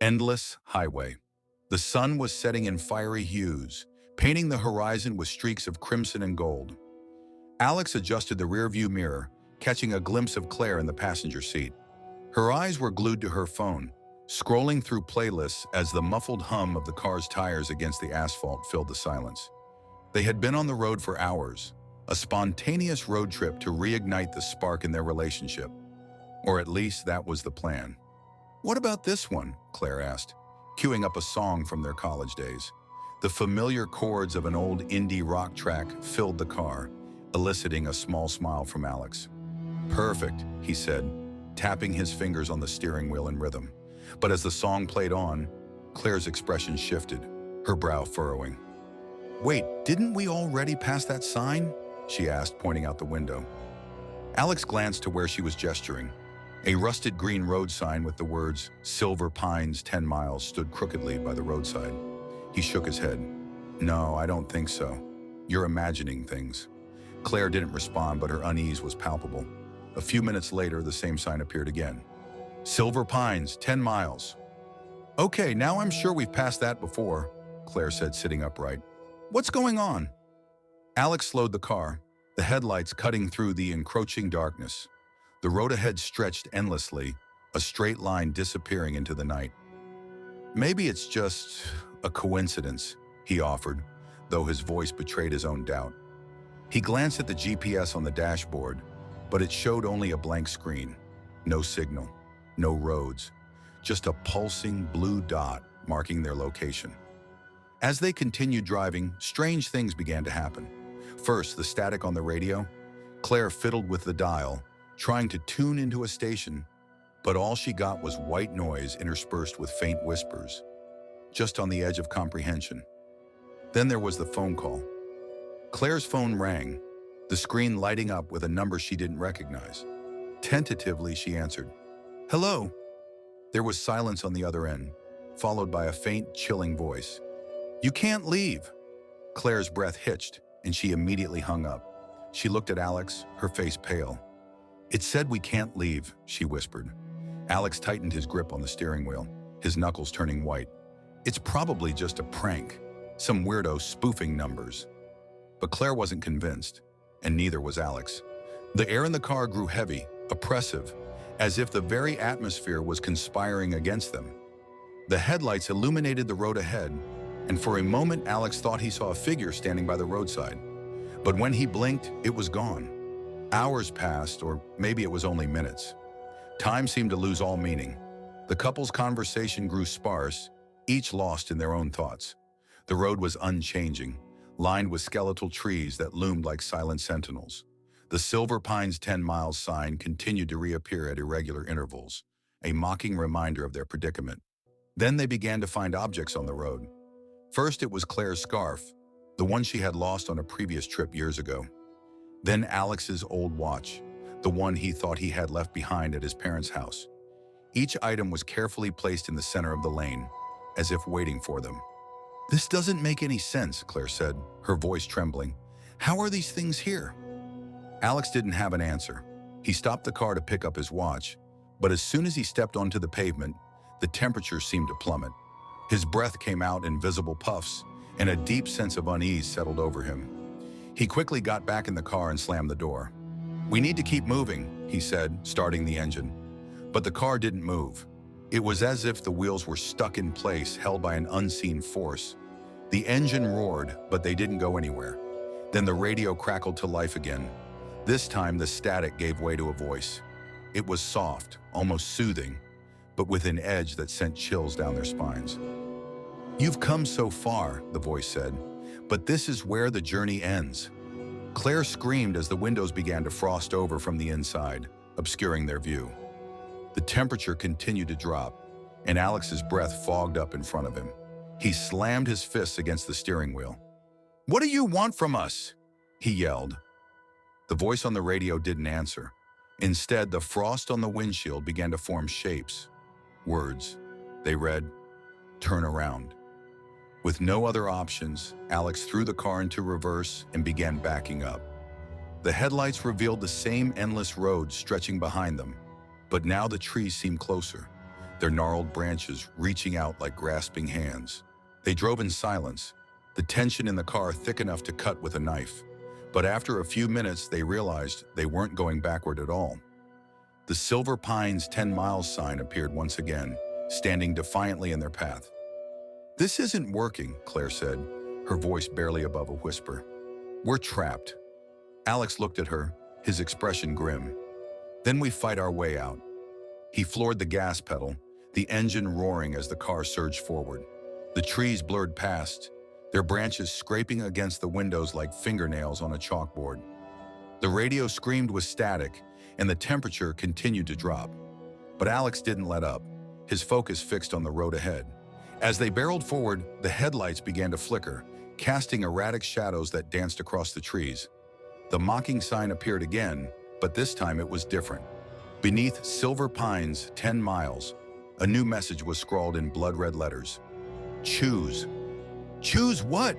Endless highway. The sun was setting in fiery hues, painting the horizon with streaks of crimson and gold. Alex adjusted the rearview mirror, catching a glimpse of Claire in the passenger seat. Her eyes were glued to her phone, scrolling through playlists as the muffled hum of the car's tires against the asphalt filled the silence. They had been on the road for hours, a spontaneous road trip to reignite the spark in their relationship. Or at least that was the plan. "What about this one?" Claire asked, cueing up a song from their college days. The familiar chords of an old indie rock track filled the car, eliciting a small smile from Alex. "Perfect," he said, tapping his fingers on the steering wheel in rhythm. But as the song played on, Claire's expression shifted, her brow furrowing. "Wait, didn't we already pass that sign?" she asked, pointing out the window. Alex glanced to where she was gesturing. A rusted green road sign with the words "Silver Pines 10 miles" stood crookedly by the roadside. He shook his head. "No, I don't think so. You're imagining things." Claire didn't respond, but her unease was palpable. A few minutes later, the same sign appeared again. "Silver Pines, 10 miles." "Okay, now I'm sure we've passed that before," Claire said, sitting upright. "What's going on?" Alex slowed the car, the headlights cutting through the encroaching darkness. The road ahead stretched endlessly, a straight line disappearing into the night. "Maybe it's just a coincidence," he offered, though his voice betrayed his own doubt. He glanced at the GPS on the dashboard, but it showed only a blank screen. No signal, no roads, just a pulsing blue dot marking their location. As they continued driving, strange things began to happen. First, the static on the radio. Claire fiddled with the dial, trying to tune into a station, but all she got was white noise interspersed with faint whispers, just on the edge of comprehension. Then there was the phone call. Claire's phone rang, the screen lighting up with a number she didn't recognize. Tentatively, she answered. "Hello?" There was silence on the other end, followed by a faint, chilling voice. "You can't leave." Claire's breath hitched, and she immediately hung up. She looked at Alex, her face pale. "It said we can't leave," she whispered. Alex tightened his grip on the steering wheel, his knuckles turning white. "It's probably just a prank, some weirdo spoofing numbers." But Claire wasn't convinced, and neither was Alex. The air in the car grew heavy, oppressive, as if the very atmosphere was conspiring against them. The headlights illuminated the road ahead, and for a moment Alex thought he saw a figure standing by the roadside. But when he blinked, it was gone. Hours passed, or maybe it was only minutes. Time seemed to lose all meaning. The couple's conversation grew sparse, each lost in their own thoughts. The road was unchanging, lined with skeletal trees that loomed like silent sentinels. The Silver Pines 10 miles sign continued to reappear at irregular intervals, a mocking reminder of their predicament. Then they began to find objects on the road. First, it was Claire's scarf, the one she had lost on a previous trip years ago. Then Alex's old watch, the one he thought he had left behind at his parents' house. Each item was carefully placed in the center of the lane, as if waiting for them. "This doesn't make any sense," Claire said, her voice trembling. "How are these things here?" Alex didn't have an answer. He stopped the car to pick up his watch, but as soon as he stepped onto the pavement, the temperature seemed to plummet. His breath came out in visible puffs, and a deep sense of unease settled over him. He quickly got back in the car and slammed the door. "We need to keep moving," he said, starting the engine. But the car didn't move. It was as if the wheels were stuck in place, held by an unseen force. The engine roared, but they didn't go anywhere. Then the radio crackled to life again. This time, the static gave way to a voice. It was soft, almost soothing, but with an edge that sent chills down their spines. "You've come so far," the voice said, "but this is where the journey ends." Claire screamed as the windows began to frost over from the inside, obscuring their view. The temperature continued to drop, and Alex's breath fogged up in front of him. He slammed his fists against the steering wheel. "What do you want from us?" he yelled. The voice on the radio didn't answer. Instead, the frost on the windshield began to form shapes, words. They read, "Turn around." With no other options, Alex threw the car into reverse and began backing up. The headlights revealed the same endless road stretching behind them, but now the trees seemed closer. their gnarled branches reaching out like grasping hands. They drove in silence, the tension in the car thick enough to cut with a knife. But after a few minutes, they realized they weren't going backward at all. The Silver Pines 10 miles sign appeared once again, standing defiantly in their path. "This isn't working," Claire said, her voice barely above a whisper. "We're trapped." Alex looked at her, his expression grim. "Then we fight our way out." He floored the gas pedal, the engine roaring as the car surged forward. The trees blurred past, their branches scraping against the windows like fingernails on a chalkboard. The radio screamed with static, and the temperature continued to drop. But Alex didn't let up, his focus fixed on the road ahead. As they barreled forward, the headlights began to flicker, casting erratic shadows that danced across the trees. The mocking sign appeared again, but this time it was different. Beneath Silver Pines 10 miles, a new message was scrawled in blood-red letters. "Choose." "Choose what?"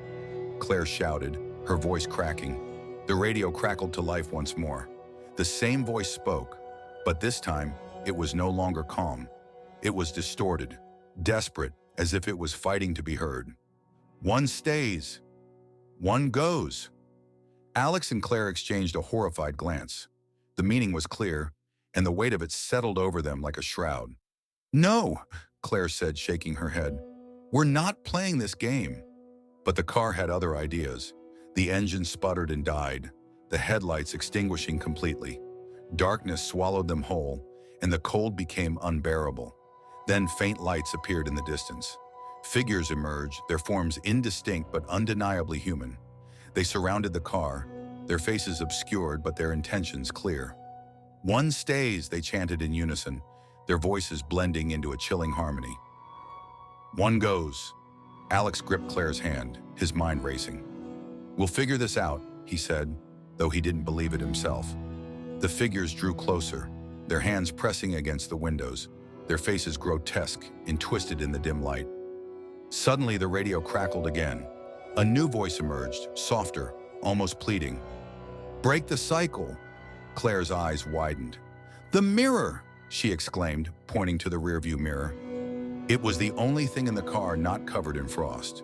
Claire shouted, her voice cracking. The radio crackled to life once more. The same voice spoke, but this time it was no longer calm. It was distorted, desperate, as if it was fighting to be heard. "One stays. One goes." Alex and Claire exchanged a horrified glance. The meaning was clear, and the weight of it settled over them like a shroud. "No," Claire said, shaking her head. "We're not playing this game." But the car had other ideas. The engine sputtered and died, the headlights extinguishing completely. Darkness swallowed them whole, and the cold became unbearable. Then faint lights appeared in the distance. Figures emerged, their forms indistinct but undeniably human. They surrounded the car, their faces obscured but their intentions clear. "One stays," they chanted in unison, their voices blending into a chilling harmony. "One goes." Alex gripped Claire's hand, his mind racing. "We'll figure this out," he said, though he didn't believe it himself. The figures drew closer, their hands pressing against the windows, their faces grotesque and twisted in the dim light. Suddenly, the radio crackled again. A new voice emerged, softer, almost pleading. "Break the cycle." Claire's eyes widened. "The mirror!" she exclaimed, pointing to the rearview mirror. It was the only thing in the car not covered in frost.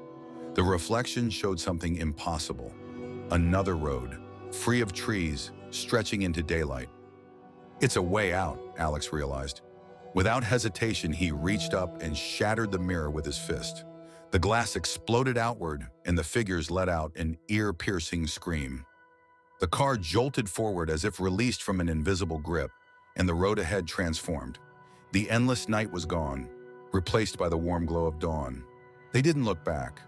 The reflection showed something impossible. Another road, free of trees, stretching into daylight. "It's a way out," Alex realized. Without hesitation, he reached up and shattered the mirror with his fist. The glass exploded outward, and the figures let out an ear-piercing scream. The car jolted forward as if released from an invisible grip, and the road ahead transformed. The endless night was gone, replaced by the warm glow of dawn. They didn't look back.